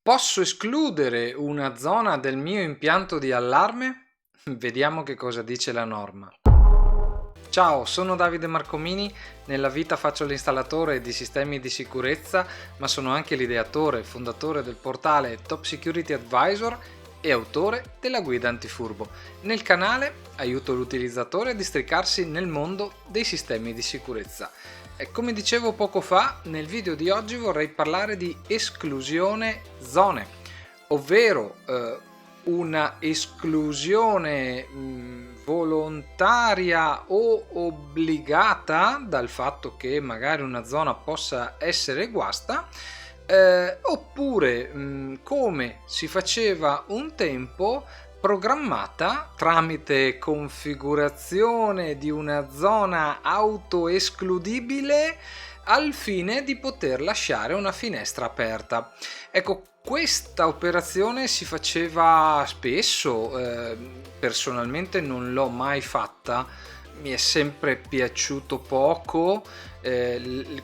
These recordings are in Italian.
Posso escludere una zona del mio impianto di allarme? Vediamo che cosa dice la norma. Ciao, sono Davide Marcomini, nella vita faccio l'installatore di sistemi di sicurezza, ma sono anche l'ideatore e fondatore del portale Top Security Advisor e autore della guida antifurbo. Nel canale aiuto l'utilizzatore a districarsi nel mondo dei sistemi di sicurezza. E come dicevo poco fa, nel video di oggi vorrei parlare di esclusione zone, ovvero una esclusione volontaria o obbligata dal fatto che magari una zona possa essere guasta, oppure come si faceva un tempo, programmata tramite configurazione di una zona autoescludibile al fine di poter lasciare una finestra aperta. Ecco, questa operazione si faceva spesso, personalmente non l'ho mai fatta, mi è sempre piaciuto poco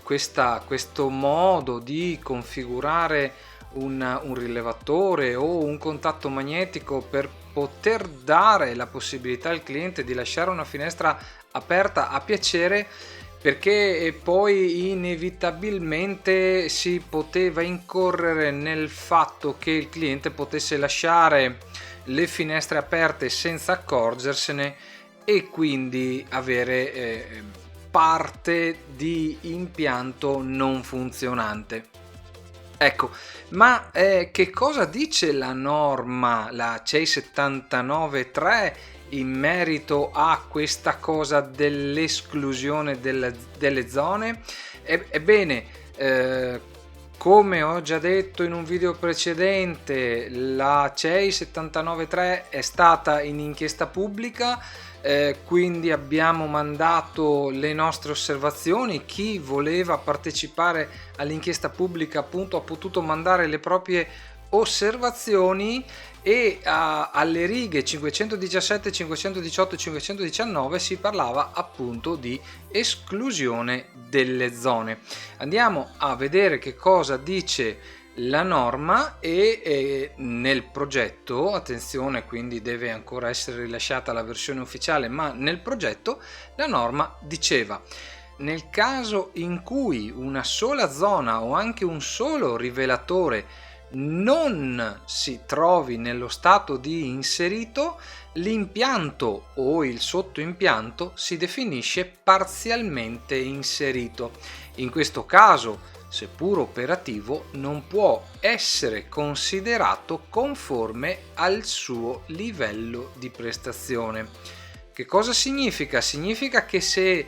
questo modo di configurare un rilevatore o un contatto magnetico per poter dare la possibilità al cliente di lasciare una finestra aperta a piacere, perché poi inevitabilmente si poteva incorrere nel fatto che il cliente potesse lasciare le finestre aperte senza accorgersene e quindi avere parte di impianto non funzionante. Ecco, ma che cosa dice la norma, la CEI 79.3, in merito a questa cosa dell'esclusione delle zone? Ebbene, come ho già detto in un video precedente, la CEI 79.3 è stata in inchiesta pubblica, quindi abbiamo mandato le nostre osservazioni. Chi voleva partecipare all'inchiesta pubblica appunto ha potuto mandare le proprie osservazioni e alle righe 517, 518 e 519 si parlava appunto di esclusione delle zone. Andiamo a vedere che cosa dice la norma e nel progetto, attenzione, quindi deve ancora essere rilasciata la versione ufficiale, ma nel progetto la norma diceva: nel caso in cui una sola zona o anche un solo rivelatore non si trovi nello stato di inserito, l'impianto o il sottoimpianto si definisce parzialmente inserito. In questo caso, seppur operativo, non può essere considerato conforme al suo livello di prestazione. Che cosa significa? Significa che se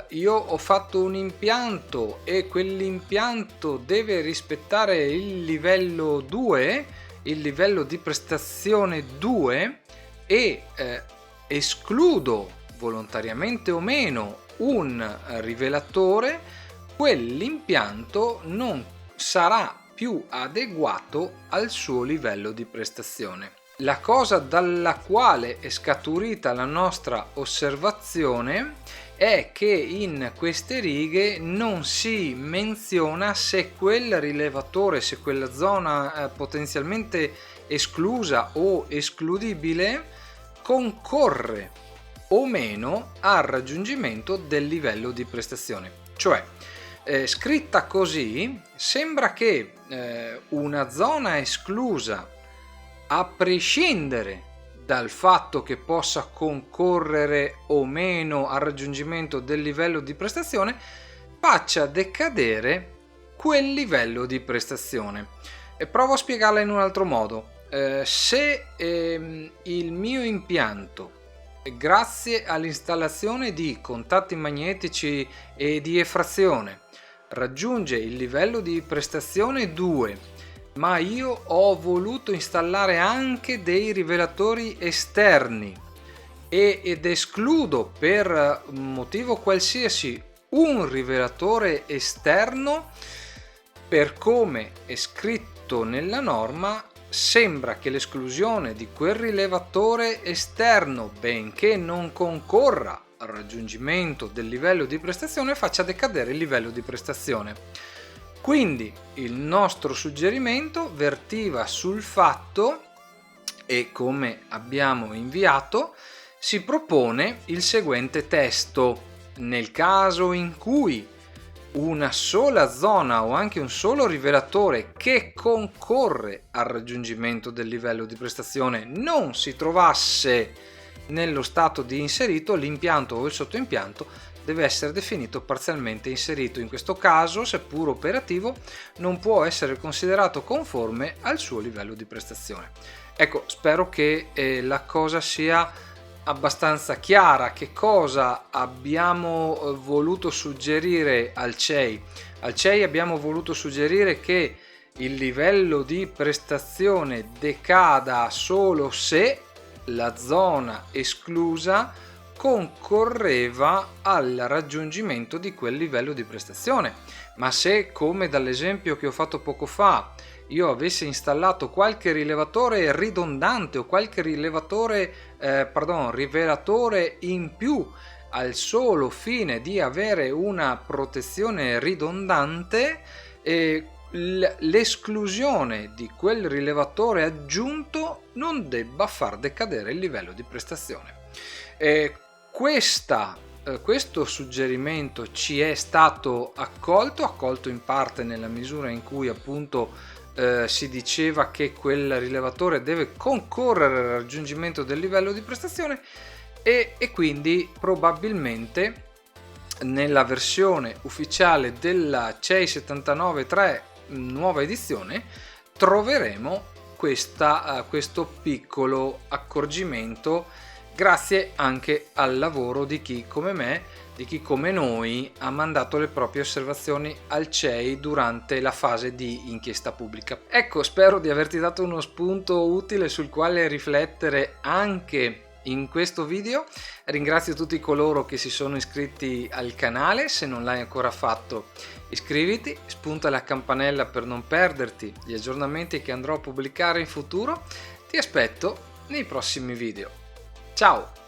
io ho fatto un impianto e quell'impianto deve rispettare il livello 2, il livello di prestazione 2, e escludo volontariamente o meno un rivelatore, quell'impianto non sarà più adeguato al suo livello di prestazione. La cosa dalla quale è scaturita la nostra osservazione è che in queste righe non si menziona se quel rilevatore, se quella zona potenzialmente esclusa o escludibile concorre o meno al raggiungimento del livello di prestazione. Cioè, scritta così, sembra che una zona esclusa, a prescindere dal fatto che possa concorrere o meno al raggiungimento del livello di prestazione, faccia decadere quel livello di prestazione. E provo a spiegarla in un altro modo. Se il mio impianto, grazie all'installazione di contatti magnetici e di effrazione, raggiunge il livello di prestazione 2, ma io ho voluto installare anche dei rivelatori esterni ed escludo per un motivo qualsiasi un rivelatore esterno, per come è scritto nella norma sembra che l'esclusione di quel rilevatore esterno, benché non concorra al raggiungimento del livello di prestazione, faccia decadere il livello di prestazione. Quindi il nostro suggerimento vertiva sul fatto, e come abbiamo inviato, si propone il seguente testo: nel caso in cui una sola zona o anche un solo rivelatore che concorre al raggiungimento del livello di prestazione non si trovasse nello stato di inserito, l'impianto o il sottoimpianto deve essere definito parzialmente inserito. In questo caso, seppur operativo, non può essere considerato conforme al suo livello di prestazione. Ecco, spero che la cosa sia abbastanza chiara. Che cosa abbiamo voluto suggerire al CEI? Al CEI abbiamo voluto suggerire che il livello di prestazione decada solo se la zona esclusa concorreva al raggiungimento di quel livello di prestazione. Ma se, come dall'esempio che ho fatto poco fa, io avessi installato qualche rilevatore ridondante o qualche rivelatore in più al solo fine di avere una protezione ridondante, l'esclusione di quel rilevatore aggiunto non debba far decadere il livello di prestazione. Questo suggerimento ci è stato accolto in parte nella misura in cui appunto si diceva che quel rilevatore deve concorrere al raggiungimento del livello di prestazione, e quindi probabilmente nella versione ufficiale della CEI 79.3 nuova edizione troveremo questo piccolo accorgimento, grazie anche al lavoro di chi come me, di chi come noi ha mandato le proprie osservazioni al CEI durante la fase di inchiesta pubblica. Ecco, spero di averti dato uno spunto utile sul quale riflettere anche in questo video. Ringrazio tutti coloro che si sono iscritti al canale. Se non l'hai ancora fatto, iscriviti, spunta la campanella per non perderti gli aggiornamenti che andrò a pubblicare in futuro. Ti aspetto nei prossimi video. Ciao!